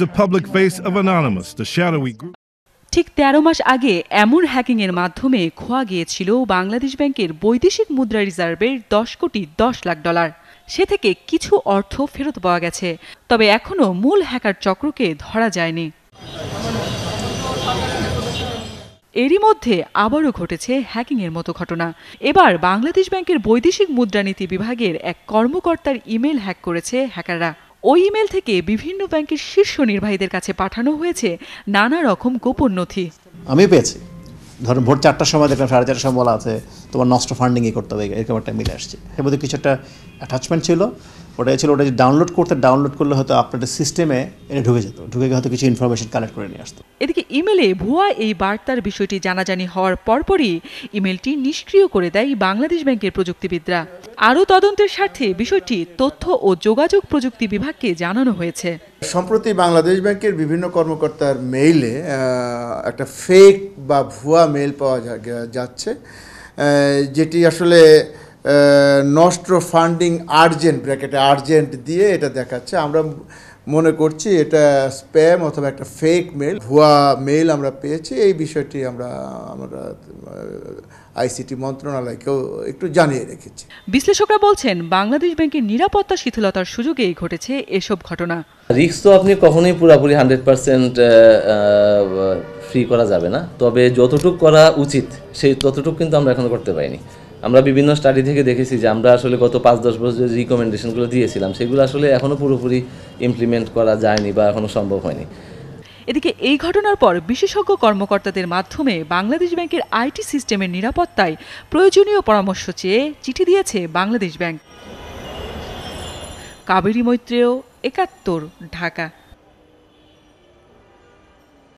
the public face of Anonymous, the shadowy group. ঠিক ১৩ মাস আগে এমন হ্যাকিংয়ের মাধ্যমে খোয়া গিয়েছিল বাংলাদেশ ব্যাংকের বৈদেশিক মুদ্রা রিজার্ভের ১০ কোটি ১০ লাখ ডলার। সে থেকে কিছু অর্থ ফেরত পাওয়া গেছে, তবে এখনও মূল হ্যাকার চক্রকে ধরা যায়নি। এরই মধ্যে আবারও ঘটেছে হ্যাকিংয়ের মতো ঘটনা। এবার বাংলাদেশ ব্যাংকের বৈদেশিক মুদ্রানীতি বিভাগের এক কর্মকর্তার ইমেল হ্যাক করেছে হ্যাকাররা। ওই ইমেল থেকে বিভিন্ন ব্যাংকের শীর্ষ নির্বাহীদের কাছে পাঠানো হয়েছে নানা রকম গোপন নথি। আমি পেয়েছি, ধরুন ভোর ৪টার সময় দেখলাম ৪:৩০ সময় বলা আছে তোমার নষ্ট ফান্ডিংই করতে হবে, এরকম একটা মিলে আসছে। এর মধ্যে কিছু একটা অ্যাটাচমেন্ট ছিল, ওটা যে ডাউনলোড করলে হয়তো আপনাদের সিস্টেমে এটা ঢুকে হয়তো কিছু ইনফরমেশন কালেক্ট করে নিয়ে আসতো। এদিকে ইমেলে ভুয়া এই বার্তার বিষয়টি জানাজানি হওয়ার পরপরই ইমেলটি নিষ্ক্রিয় করে দেয় বাংলাদেশ ব্যাংকের প্রযুক্তিবিদরা। আরও তদন্তের স্বার্থে বিষয়টি তথ্য ও যোগাযোগ প্রযুক্তি বিভাগকে জানানো হয়েছে। সম্প্রতি বাংলাদেশ ব্যাংকের বিভিন্ন কর্মকর্তার মেইলে একটা ফেক বা ভুয়া মেইল পাওয়া যাচ্ছে, যেটি আসলে নষ্ট ফান্ডিং আর্জেন্ট দিয়ে এটা দেখাচ্ছে। আমরা মনে করছি এটা স্প্যাম অথবা একটা ফেক মেইল, ভুয়া মেইল আমরা পেয়েছি। এই বিষয়টি আমরা আইসিটি মন্ত্রণালয়কেও একটু জানিয়ে রেখেছি। বিশ্লেষকরা বলছেন বাংলাদেশ ব্যাংকের নিরাপত্তা শিথিলতার সুযোগেই ঘটেছে এসব ঘটনা। রিস্ক তো আপনি কখনোই পুরোপুরি ১০০% ফ্রি করা যাবে না, তবে যতটুকু করা উচিত সেই ততটুকু কিন্তু আমরা এখনো করতে পারিনি। আমরা বিভিন্ন স্টাডি থেকে দেখেছি যে আমরা আসলে গত ৫-১০ বছর যে রিকমেন্ডেশনগুলো দিয়েছিলাম সেগুলো আসলে এখনও পুরোপুরি ইমপ্লিমেন্ট করা যায়নি বা এখনও সম্ভব হয়নি। এদিকে এই ঘটনার পর বিশেষজ্ঞ কর্মকর্তাদের মাধ্যমে বাংলাদেশ ব্যাংকের আইটি সিস্টেমের নিরাপত্তায় প্রয়োজনীয় পরামর্শ চেয়ে চিঠি দিয়েছে বাংলাদেশ ব্যাংক। কাবেরী মৈত্রেয়, ৭১, ঢাকা।